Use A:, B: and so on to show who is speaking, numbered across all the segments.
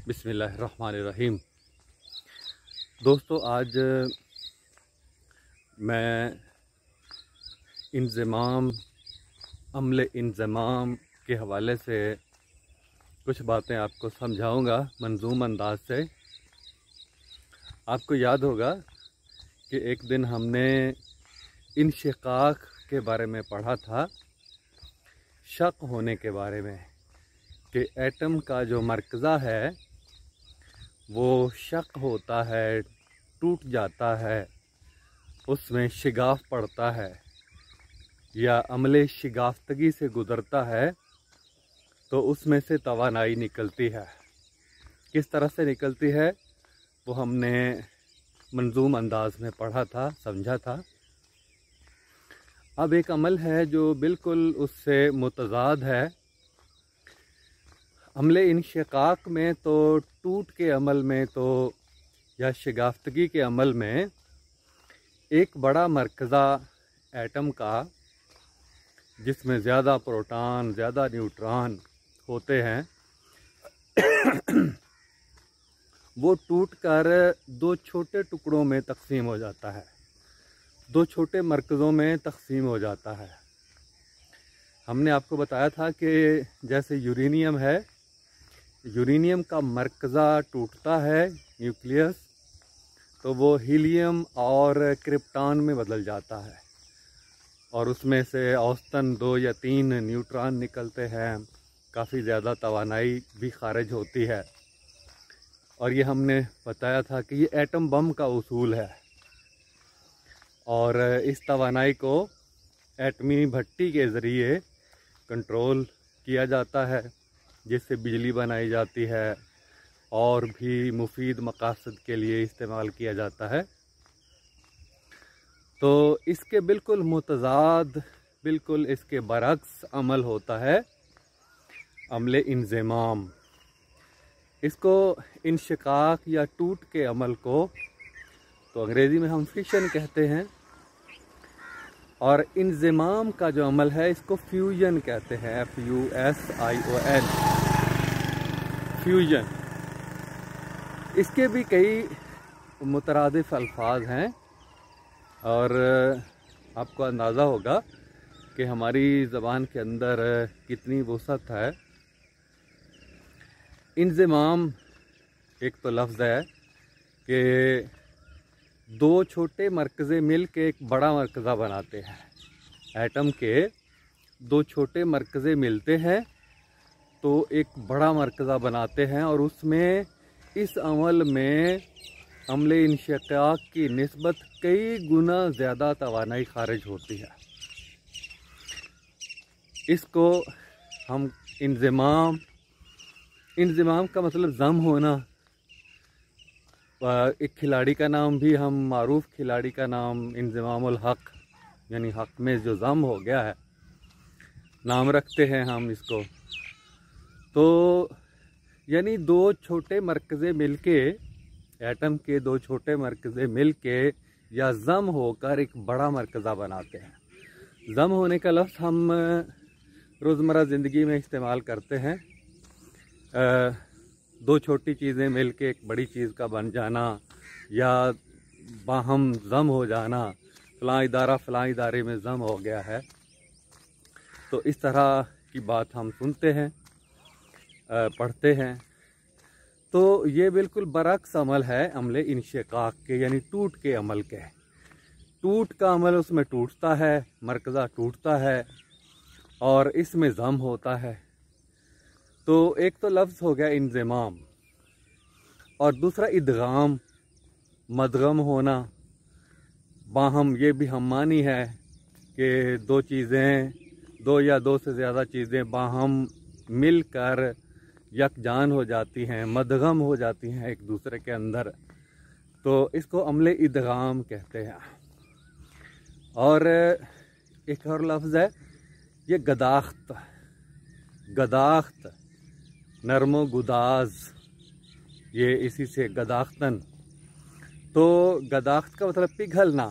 A: बिस्मिल्लाहिर्रहमानिर्रहीम। दोस्तों, आज मैं अमले इंज़माम के हवाले से कुछ बातें आपको समझाऊंगा मंजूम अंदाज से। आपको याद होगा कि एक दिन हमने इंशिकाक के बारे में पढ़ा था, शक होने के बारे में, कि एटम का जो मरकज़ा है वो शक होता है, टूट जाता है, उसमें शिगाफ पड़ता है या अमले शिगाफ्तगी से गुज़रता है तो उसमें से तवानाई निकलती है। किस तरह से निकलती है वो हमने मंजूम अंदाज में पढ़ा था, समझा था। अब एक अमल है जो बिल्कुल उससे मुतज़ाद है। अमले इंशिकाक में तो, टूट के अमल में तो, या शिगाफ्तगी के अमल में एक बड़ा मरकज़ा एटम का, जिसमें ज़्यादा प्रोटॉन ज़्यादा न्यूट्रॉन होते हैं, वो टूटकर दो छोटे टुकड़ों में तकसीम हो जाता है, दो छोटे मरकज़ों में तकसीम हो जाता है। हमने आपको बताया था कि जैसे यूरेनियम है, यूरेनियम का मरकज़ा टूटता है, न्यूक्लियस, तो वो हीलियम और क्रिप्टॉन में बदल जाता है और उसमें से औसतन 2 या 3 न्यूट्रॉन निकलते हैं। काफ़ी ज़्यादा तवानाई भी खारिज होती है और ये हमने बताया था कि ये एटम बम का उसूल है और इस तवानाई को एटमी भट्टी के ज़रिए कंट्रोल किया जाता है, जिससे बिजली बनाई जाती है और भी मुफीद मकासद के लिए इस्तेमाल किया जाता है। तो इसके बिल्कुल मुतज़ाद, बिल्कुल इसके बरक्स अमल होता है अमले इंज़माम। इसको इंशिकाक या टूट के अमल को तो अंग्रेज़ी में हम फिशन कहते हैं और इंज़माम का जो अमल है इसको फ्यूजन कहते हैं, FUSION, फ्यूजन। इसके भी कई मुतरादिफ अल्फाज हैं और आपको अंदाज़ा होगा कि हमारी ज़बान के अंदर कितनी वसअत है। इंज़माम एक तो लफ्ज़ है कि दो छोटे मरकज़े मिल के एक बड़ा मरकज़ा बनाते हैं। एटम के दो छोटे मरकज़े मिलते हैं तो एक बड़ा मरकज़ा बनाते हैं और उसमें इस अमल में अमले इंशिकाक की निस्बत कई गुना ज़्यादा तवानाई खारिज होती है। इसको हम इंज़माम का मतलब जम होना। एक खिलाड़ी का नाम भी, हम मारूफ खिलाड़ी का नाम इंज़मामुल हक़, यानी हक़ में जो जम हो गया है, नाम रखते हैं हम इसको। तो यानी दो छोटे मरकज़े मिलके, एटम के दो छोटे मरकज़े मिलके या जम होकर एक बड़ा मरकज़ा बनाते हैं। जम होने का लफ्ज़ हम रोज़मर्रा ज़िंदगी में इस्तेमाल करते हैं। दो छोटी चीज़ें मिलके एक बड़ी चीज़ का बन जाना या बाहम जम हो जाना, फ़लाँ इदारा फ़लाँ इदारे में जम हो गया है, तो इस तरह की बात हम सुनते हैं, पढ़ते हैं। तो ये बिल्कुल बरक्स अमल है अमले इंशिकाक के, यानी टूट के अमल के। टूट का अमल, उसमें टूटता है, मरकज़ा टूटता है और इसमें जम होता है। तो एक तो लफ्ज़ हो गया इंज़माम और दूसरा इदगाम, मदगम होना, बाहम। ये भी हम मानी है कि दो चीज़ें, दो या दो से ज़्यादा चीज़ें बाहम मिलकर यकजान हो जाती हैं, मदगम हो जाती हैं एक दूसरे के अंदर, तो इसको अमले इदगाम कहते हैं। और एक और लफ्ज़ है ये गदाख्त, गदाख्त, नरमो गुदाज, ये इसी से गदाख्तन। तो गदाख्त का मतलब पिघलना,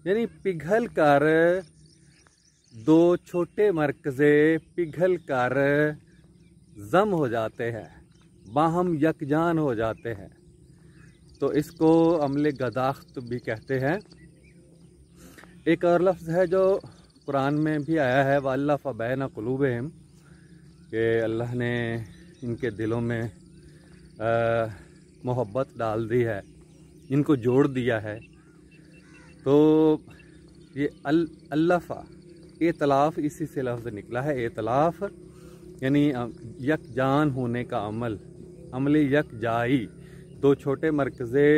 A: यानी पिघल कर दो छोटे मरकज़े पिघल कर जम हो जाते हैं। बाहम यकजान हो जाते हैं। तो इसको अमले गदाख्त भी कहते हैं। एक और लफ्ज़ है जो कुरान में भी आया है, वअल्लफ़ बैन क़ुलूबिहिम, कि अल्लाह ने इनके दिलों में मोहब्बत डाल दी है, इनको जोड़ दिया है। तो ये अल्लफ़ा, एतलाफ़ इसी से लफ्ज़ निकला है। एतलाफ़ यानी यकजान होने का अमल, अमल यकजाई। दो छोटे मरकज़े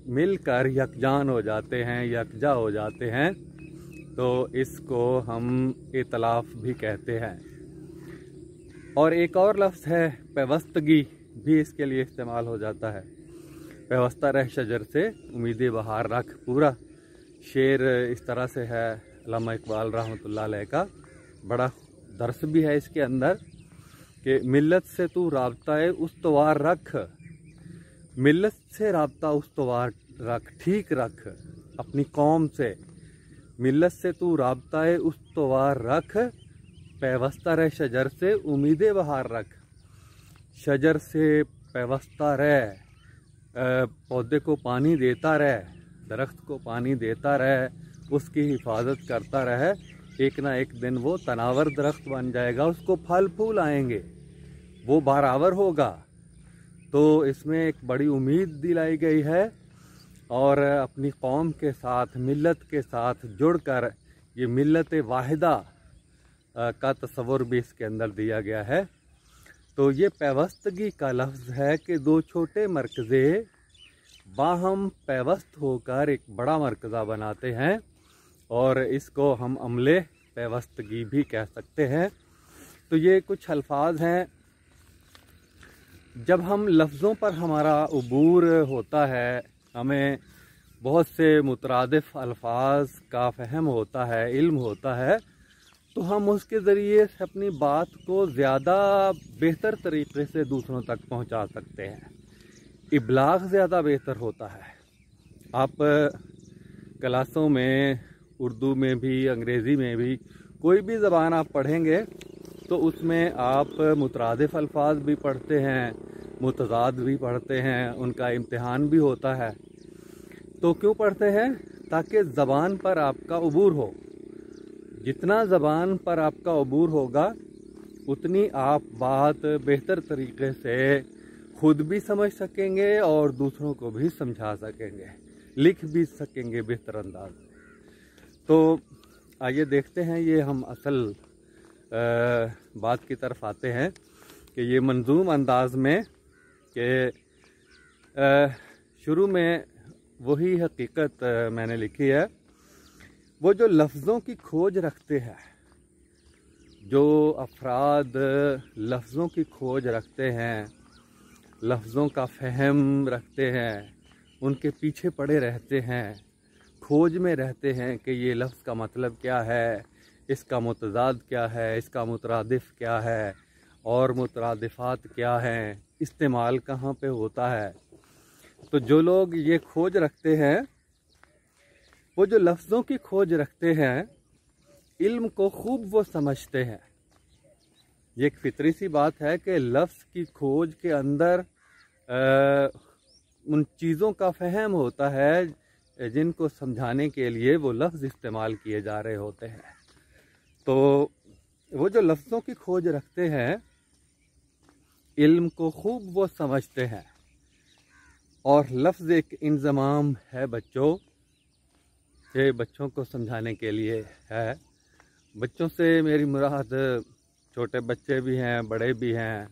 A: मिलकर यकजान हो जाते हैं, यकजा हो जाते हैं, तो इसको हम एतलाफ़ भी कहते हैं। और एक और लफ्ज़ है पैवस्तगी, भी इसके लिए इस्तेमाल हो जाता है। पैवस्ता रह शजर से उम्मीद बहार रख, पूरा शेर इस तरह से है अल्लामा इकबाल रहमतुल्लाह अलैह का। बड़ा दर्स भी है इसके अंदर कि मिल्लत से तू राब्ता उस्तवार रख, मिल्लत से राब्ता उस्तवार रख, ठीक रख अपनी कौम से। मिल्लत से तू राब्ता उस्तवार रख, पैवस्ता रह शजर से उम्मीद बहार रख। शजर से पैवस्ता रह, पौधे को पानी देता रहे, दरख्त को पानी देता रहे, उसकी हिफाजत करता रहे। एक ना एक दिन वो तनावर दरख्त बन जाएगा, उसको फल फूल आएंगे, वो बराबर होगा। तो इसमें एक बड़ी उम्मीद दिलाई गई है और अपनी कौम के साथ, मिल्लत के साथ जुड़कर ये मिल्लत वाहिदा का तस्वुर भी इसके अंदर दिया गया है। तो ये पैवस्तगी का लफ्ज़ है कि दो छोटे मरकज़े बाहम पैवस्त होकर एक बड़ा मरकज़ा बनाते हैं, और इसको हम अमले पैवस्तगी भी कह सकते हैं। तो ये कुछ अल्फाज हैं, जब हम लफ्ज़ों पर हमारा उबूर होता है, हमें बहुत से मुतरादिफ अल्फाज का फ़हम होता है, इल्म होता है, तो हम उसके ज़रिए से अपनी बात को ज़्यादा बेहतर तरीके से दूसरों तक पहुंचा सकते हैं। इब्लाग ज़्यादा बेहतर होता है। आप क्लासों में उर्दू में भी, अंग्रेज़ी में भी, कोई भी ज़बान आप पढ़ेंगे तो उसमें आप मुतरादिफ अल्फाज भी पढ़ते हैं, मुतज़ाद भी पढ़ते हैं, उनका इम्तिहान भी होता है। तो क्यों पढ़ते हैं? ताकि ज़बान पर आपका उबूर हो। जितना ज़बान पर आपका उबूर होगा, उतनी आप बात बेहतर तरीके से खुद भी समझ सकेंगे और दूसरों को भी समझा सकेंगे, लिख भी सकेंगे बेहतर अंदाज में। तो आइए देखते हैं, ये हम असल बात की तरफ आते हैं कि ये मंजूम अंदाज में कि शुरू में वही हकीकत मैंने लिखी है। वो जो लफ्ज़ों की खोज रखते हैं, जो अफराद लफ्ज़ों की खोज रखते हैं, लफ्ज़ों का फ़हम रखते हैं, उनके पीछे पड़े रहते हैं, खोज में रहते हैं कि ये लफ्ज़ का मतलब क्या है, इसका मुतज़ाद क्या है, इसका मुतरादिफ क्या है, और मुतरादिफ़ात क्या हैं, इस्तेमाल कहाँ पे होता है। तो जो लोग ये खोज रखते हैं, वो जो लफ्ज़ों की खोज रखते हैं, इल्म को खूब वो समझते हैं। ये एक फितरी सी बात है कि लफ्ज़ की खोज के अंदर उन चीज़ों का फ़हम होता है जिनको समझाने के लिए वो लफ्ज़ इस्तेमाल किए जा रहे होते हैं। तो वो जो लफ्ज़ों की खोज रखते हैं, इल्म को खूब वो समझते हैं। और लफ्ज़ एक इंज़माम है बच्चों, ये बच्चों को समझाने के लिए है। बच्चों से मेरी मुराद छोटे बच्चे भी हैं, बड़े भी हैं,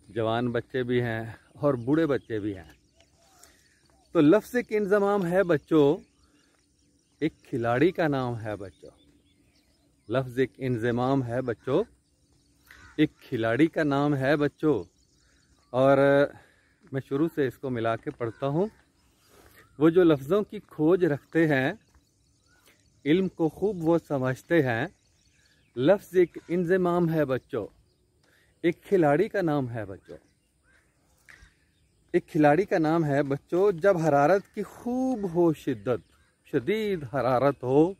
A: जवान बच्चे भी हैं और बूढ़े बच्चे भी हैं। तो लफ्ज़ एक इंज़माम है बच्चों, एक खिलाड़ी का नाम है बच्चों। लफ्ज़ एक इंज़माम है बच्चों, एक खिलाड़ी का नाम है बच्चों। और मैं शुरू से इसको मिला के पढ़ता हूँ। वो जो लफ्ज़ों की खोज रखते हैं, इल्म को खूब वो समझते हैं। लफ्ज़ एक इंज़माम है बच्चों, एक खिलाड़ी का नाम है बच्चों। एक खिलाड़ी का नाम है बच्चों, जब हरारत की खूब हो शिद्दत, शदीद हरारत हो।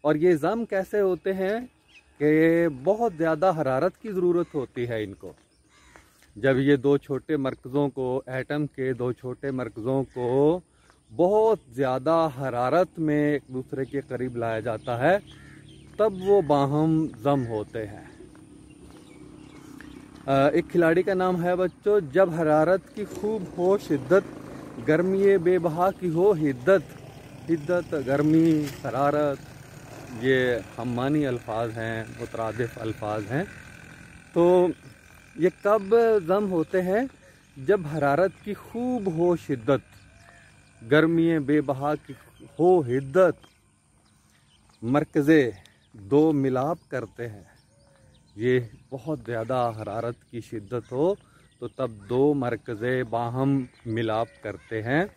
A: और ये ज़म कैसे होते हैं कि बहुत ज़्यादा हरारत की ज़रूरत होती है इनको। जब ये दो छोटे मरकज़ों को, एटम के दो छोटे मरकज़ों को बहुत ज़्यादा हरारत में एक दूसरे के करीब लाया जाता है, तब वो बाहम जम होते हैं। एक खिलाड़ी का नाम है बच्चों, जब हरारत की खूब हो शिद्दत, गर्मी बेबहा की हो हिद्दत। हिद्दत, गर्मी, हरारत, ये हम्मानी अल्फाज हैं, मुतरादिफ अल्फाज हैं। तो ये कब जम होते हैं? जब हरारत की खूब हो शिद्दत, गर्मी बेबहा की हो हिद्दत, मरकज़े दो मिलाप करते हैं। ये बहुत ज़्यादा हरारत की शिद्दत हो तो तब दो मरकज़े बाहम मिलाप करते हैं।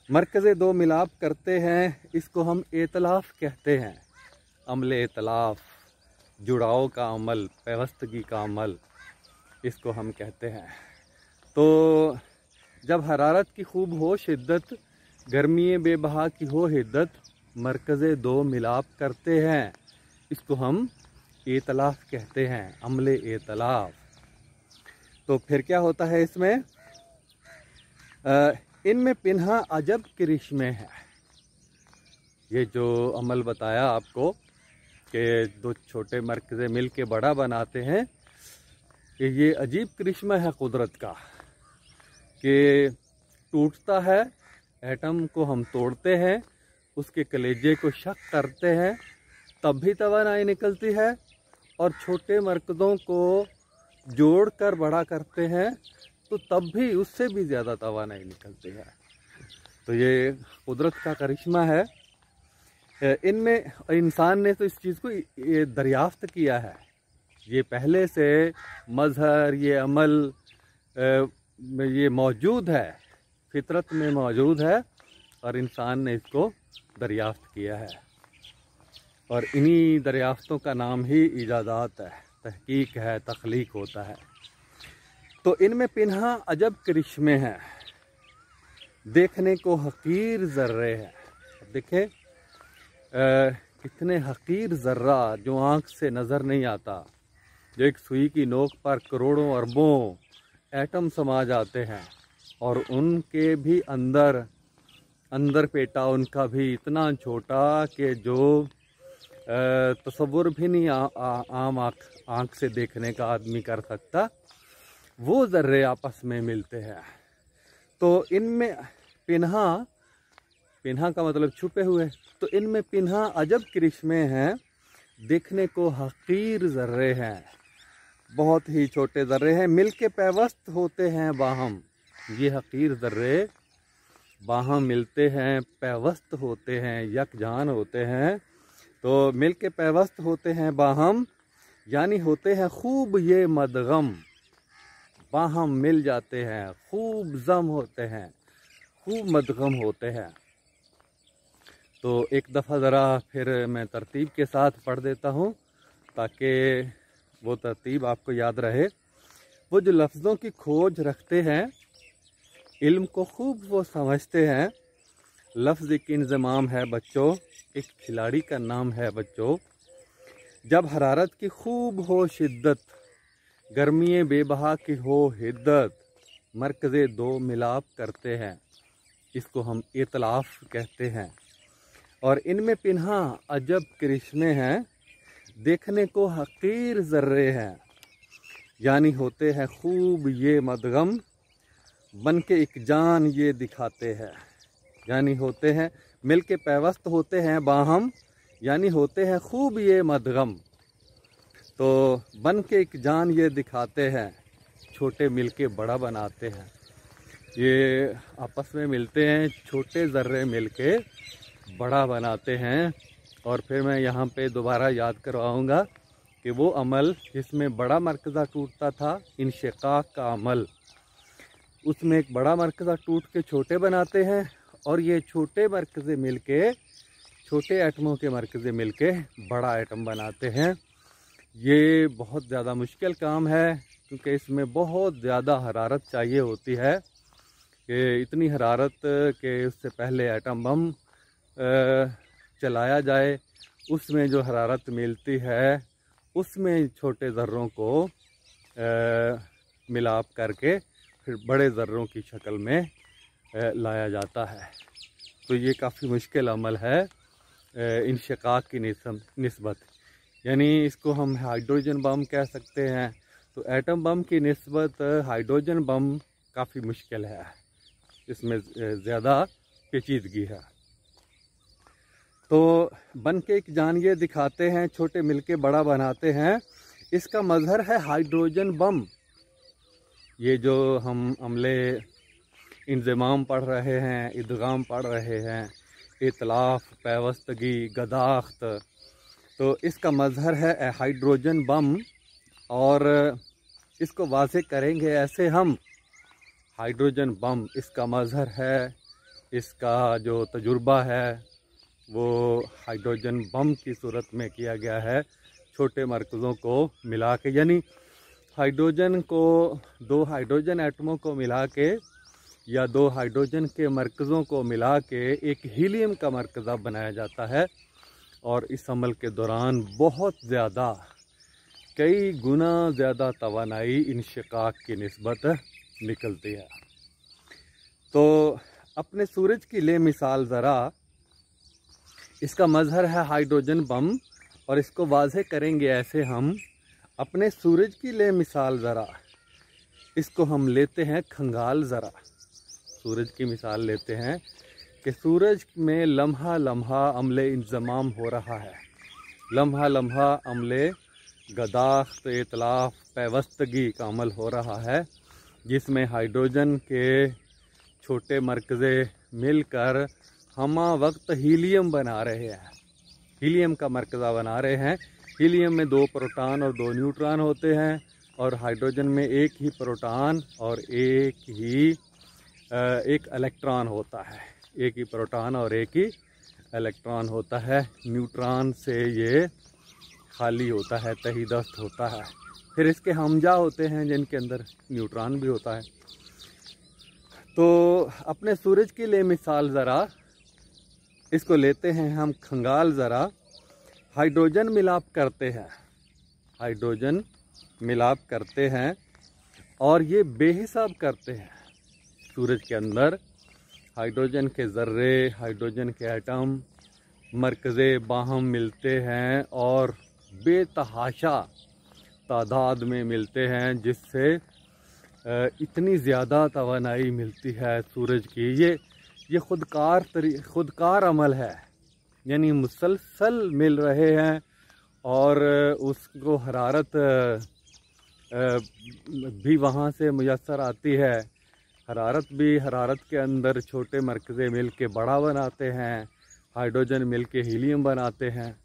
A: मरकज़े दो मिलाप करते हैं, इसको हम एतलाफ़ कहते हैं। अमल एतलाफ़, जुड़ाव का अमल, पैवस्तगी का अमल, इसको हम कहते हैं। तो जब हरारत की खूब हो शिद्दत, गर्मी बेबहा की हो हिद्दत, मरकज़े दो मिलाप करते हैं, इसको हम एतलाफ़ कहते हैं, अमल एतलाफ़। तो फिर क्या होता है इसमें? इनमें पिन्हा अजब करिश्मे हैं। ये जो अमल बताया आपको कि दो छोटे मरकज़े मिल के बड़ा बनाते हैं, ये अजीब करिश्मा है कुदरत का कि टूटता है, एटम को हम तोड़ते हैं, उसके कलेजे को शक करते हैं, तब भी तवानाई निकलती है, और छोटे मरकज़ों को जोड़कर बड़ा करते हैं तो तब भी उससे भी ज़्यादा तवानाई निकलती है। तो ये कुदरत का करिश्मा है। इनमें इंसान ने तो इस चीज़ को ये दरियाफ्त किया है, ये पहले से मज़हर, ये अमल ये मौजूद है, फितरत में मौजूद है, और इंसान ने इसको दरियाफ्त किया है। और इन्हीं दरियाफ्तों का नाम ही इजादात है, तहकीक है, तख्लीक होता है। तो इनमें पिन्हा अजब करिश्मे हैं, देखने को हकीर ज़र्रे हैं। देखें कितने हकीर ज़र्रा जो आँख से नज़र नहीं आता, जो एक सुई की नोक पर करोड़ों अरबों एटम समा जाते हैं, और उनके भी अंदर पेटा उनका भी इतना छोटा कि जो तसव्वुर भी नहीं आम आँख से देखने का आदमी कर सकता, वो ज़र्रे आपस में मिलते हैं। तो इनमें पिन्हा का मतलब छुपे हुए, तो इनमें पिन्हा अजब करिश्मे हैं, देखने को हकीर ज़र्रे हैं, बहुत ही छोटे ज़र्रे हैं, मिलके पैवस्त होते हैं बाहम। ये हकीर ज़र्रे बाहम मिलते हैं, पैवस्त होते हैं, यकजान होते हैं। तो मिलके पैवस्त होते हैं बाहम, यानी होते हैं खूब ये मदगम, बाहम मिल जाते हैं, खूब जम होते हैं, खूब मदगम होते हैं। तो एक दफ़ा ज़रा फिर मैं तरतीब के साथ पढ़ देता हूँ ताकि वो तरतीब आपको याद रहे। वो जो लफ्ज़ों की खोज रखते हैं, इल्म को खूब वो समझते हैं। लफ्ज़ एक इंज़माम है बच्चों, एक खिलाड़ी का नाम है बच्चों। जब हरारत की खूब हो शिद्दत, गर्मी बेबहा की हो हिद्दत, मरकज़े दो मिलाप करते हैं, इसको हम इतलाफ़ कहते हैं। और इनमें पिन्हा अजब करिश्मे हैं, देखने को हकीर ज़र्रे हैं, यानी होते हैं खूब ये मदगम, बन के एक जान ये दिखाते हैं, यानी होते हैं मिल के पैवस्त होते हैं बाहम, यानी होते हैं खूब ये मदगम। तो बन के एक जान ये दिखाते हैं, छोटे मिल के बड़ा बनाते हैं। ये आपस में मिलते हैं, छोटे ज़र्रे मिल के बड़ा बनाते हैं। और फिर मैं यहाँ पे दोबारा याद करवाऊँगा कि वो अमल जिसमें बड़ा मरकज़ा टूटता था, इंशिकाक का अमल, उसमें एक बड़ा मरकज़ा टूट के छोटे बनाते हैं, और ये छोटे मरकज़े मिलके, छोटे एटमों के मरकज़े मिलके बड़ा एटम बनाते हैं। ये बहुत ज़्यादा मुश्किल काम है, क्योंकि इसमें बहुत ज़्यादा हरारत चाहिए होती है कि इतनी हरारत कि उससे पहले एटम बम चलाया जाए, उसमें जो हरारत मिलती है उसमें छोटे ज़र्रों को मिलाप करके फिर बड़े ज़र्रों की शक्ल में लाया जाता है। तो ये काफ़ी मुश्किल अमल है इंशिकाक की निस्बत, यानी इसको हम हाइड्रोजन बम कह सकते हैं। तो एटम बम की निस्बत हाइड्रोजन बम काफ़ी मुश्किल है, इसमें ज़्यादा पेचीदगी है। तो बन के एक जान ये दिखाते हैं, छोटे मिलके बड़ा बनाते हैं, इसका मजहर है हाइड्रोजन बम। ये जो हम अमले इंज़माम पढ़ रहे हैं, इदगाम पढ़ रहे हैं, इतलाफ, पैवस्तगी, गदाख्त, तो इसका मजहर है हाइड्रोजन बम। और इसको वाज़े करेंगे ऐसे हम, हाइड्रोजन बम इसका मजहर है, इसका जो तजुर्बा है वो हाइड्रोजन बम की सूरत में किया गया है। छोटे मरकज़ों को मिला के, यानी हाइड्रोजन को, दो हाइड्रोजन एटमों को मिला के या दो हाइड्रोजन के मरकज़ों को मिला के एक हीलियम का मरकज़ा बनाया जाता है। और इस अमल के दौरान बहुत ज़्यादा, कई गुना ज़्यादा तवानाई इंशिकाक की निस्बत निकलती है। तो अपने सूरज की ले मिसाल ज़रा, इसका मजहर है हाइड्रोजन बम। और इसको वाज़े करेंगे ऐसे हम, अपने सूरज की ले मिसाल ज़रा, इसको हम लेते हैं खंगाल ज़रा। सूरज की मिसाल लेते हैं कि सूरज में लम्हा लम्हा अमले इंज़माम हो रहा है, लम्हा लम्हा अमले गदाख्त, इतलाफ, पैवस्तगी का अमल हो रहा है, जिसमें हाइड्रोजन के छोटे मरकज़े मिलकर हमा वक्त हीलियम बना रहे हैं, हीलियम का मरकज़ा बना रहे हैं। हीलियम में 2 प्रोटॉन और 2 न्यूट्रॉन होते हैं, और हाइड्रोजन में एक ही प्रोटॉन और एक इलेक्ट्रॉन होता है, एक ही प्रोटॉन और एक ही इलेक्ट्रॉन होता है। न्यूट्रॉन से ये खाली होता है, तही दस्त होता है। फिर इसके हमजा होते हैं जिनके अंदर न्यूट्रॉन भी होता है। तो अपने सूरज की ले मिसाल ज़रा, इसको लेते हैं हम खंगाल ज़रा। हाइड्रोजन मिलाप करते हैं, हाइड्रोजन मिलाप करते हैं और ये बेहिसाब करते हैं। सूरज के अंदर हाइड्रोजन के ज़र्रे, हाइड्रोजन के एटम, मरकज़े बाहम मिलते हैं और बेतहाशा तादाद में मिलते हैं, जिससे इतनी ज़्यादा तवानाई मिलती है सूरज की। ये खुदकार अमल है, यानी मुसलसल मिल रहे हैं और उसको हरारत भी वहाँ से मुयस्सर आती है। हरारत के अंदर छोटे मरकज़े मिल के बड़ा बनाते हैं, हाइड्रोजन मिल के हीलियम बनाते हैं,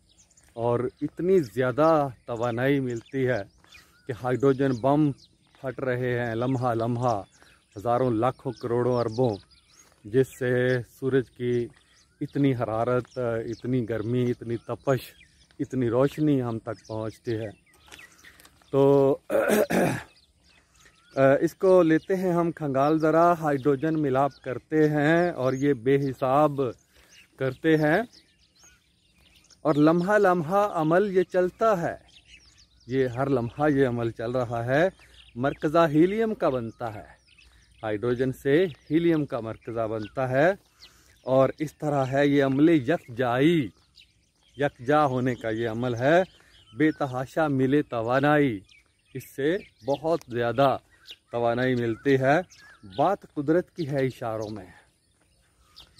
A: और इतनी ज़्यादा तवानाई मिलती है कि हाइड्रोजन बम फट रहे हैं लम्हा लम्हा, हज़ारों लाखों करोड़ों अरबों, जिससे सूरज की इतनी हरारत, इतनी गर्मी, इतनी तपश, इतनी रोशनी हम तक पहुंचती है। तो इसको लेते हैं हम खंगाल ज़रा, हाइड्रोजन मिलाप करते हैं और ये बेहिसाब करते हैं, और लम्हा लम्हा अमल ये चलता है, ये हर लम्हा ये अमल चल रहा है। मरकज़ा हीलियम का बनता है, हाइड्रोजन से हीलियम का मरकज़ा बनता है, और इस तरह है ये अमले यकजा होने का ये अमल है। बेतहाशा मिले तवानाई, इससे बहुत ज़्यादा तवानाई मिलती है। बात कुदरत की है इशारों में,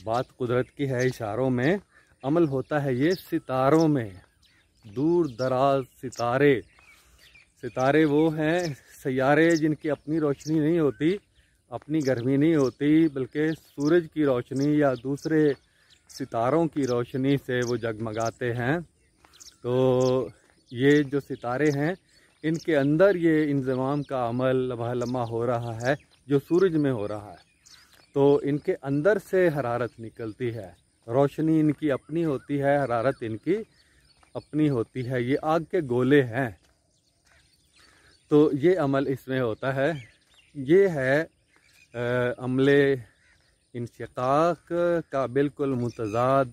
A: बात कुदरत की है इशारों में। अमल होता है ये सितारों में, दूर दराज सितारे। सितारे वो हैं सैयारे जिनकी अपनी रोशनी नहीं होती, अपनी गर्मी नहीं होती, बल्कि सूरज की रोशनी या दूसरे सितारों की रोशनी से वो जगमगाते हैं। तो ये जो सितारे हैं, इनके अंदर ये इंज़माम का अमल लम्हा लम्हा हो रहा है, जो सूरज में हो रहा है। तो इनके अंदर से हरारत निकलती है, रोशनी इनकी अपनी होती है, हरारत इनकी अपनी होती है। ये आग के गोले हैं। तो ये अमल इसमें होता है। ये है अमले इंशिकाक का बिल्कुल मुतज़ाद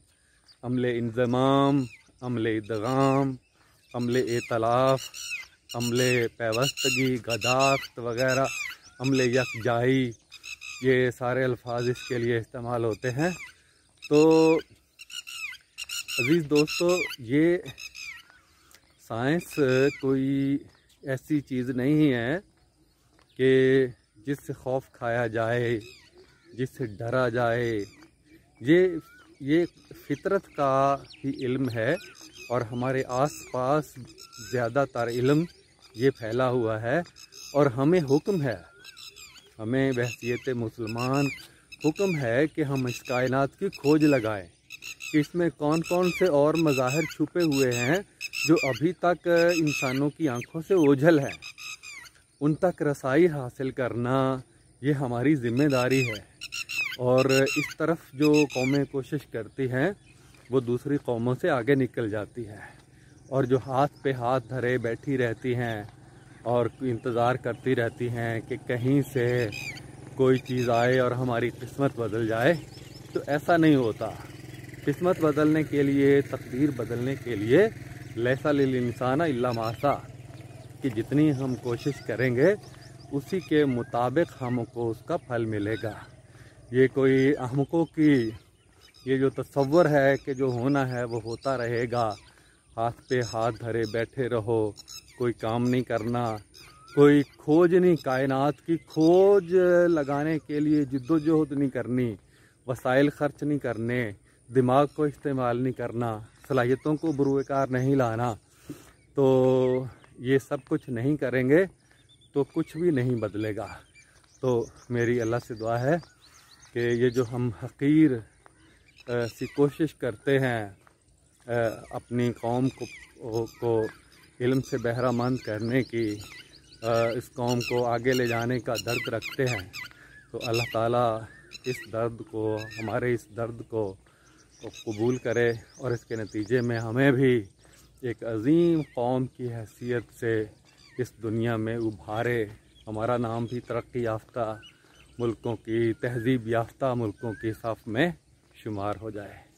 A: अमले इंज़माम, अमले इदगाम, अमले इतलाफ, अमले पैवस्तगी, गदाख्त वगैरह, अमले यकजाही, ये सारे अल्फाज इसके लिए इस्तेमाल होते हैं। तो अज़ीज़ दोस्तों, ये साइंस कोई ऐसी चीज़ नहीं है कि जिससे खौफ खाया जाए, जिससे डरा जाए। ये फितरत का ही इल्म है और हमारे आसपास ज़्यादातर इल्म ये फैला हुआ है। और हमें हुक्म है, हमें बहसीयत मुसलमान हुक्म है कि हम इस कायनात की खोज लगाएं कि इसमें कौन कौन से और मज़ाहिर छुपे हुए हैं जो अभी तक इंसानों की आंखों से ओझल है। उन तक रसाई हासिल करना ये हमारी ज़िम्मेदारी है। और इस तरफ जो कौमें कोशिश करती हैं वो दूसरी कौमों से आगे निकल जाती है, और जो हाथ पे हाथ धरे बैठी रहती हैं और इंतज़ार करती रहती हैं कि कहीं से कोई चीज़ आए और हमारी किस्मत बदल जाए, तो ऐसा नहीं होता। किस्मत बदलने के लिए, तकदीर बदलने के लिए लैसा लिल इंसान इल्ला मा सा, कि जितनी हम कोशिश करेंगे उसी के मुताबिक हमको उसका फल मिलेगा। ये कोई अहमकों की ये जो तसव्वुर है कि जो होना है वो होता रहेगा, हाथ पे हाथ धरे बैठे रहो, कोई काम नहीं करना, कोई खोज नहीं, कायनात की खोज लगाने के लिए जिद्दोजहद नहीं करनी, वसाइल खर्च नहीं करने, दिमाग को इस्तेमाल नहीं करना, सलाहियतों को बुरुकार नहीं लाना, तो ये सब कुछ नहीं करेंगे तो कुछ भी नहीं बदलेगा। तो मेरी अल्लाह से दुआ है कि ये जो हम हकीर सी कोशिश करते हैं अपनी कौम को इल्म से बहरामंद करने की, इस कौम को आगे ले जाने का दर्द रखते हैं, तो अल्लाह ताला इस दर्द को, हमारे इस दर्द को कबूल करे और इसके नतीजे में हमें भी एक अजीम कौम की हैसियत से इस दुनिया में उभारे, हमारा नाम भी तरक्की याफ्ता मुल्कों की, तहज़ीब याफ्ता मुल्कों की सफ़ में शुमार हो जाए।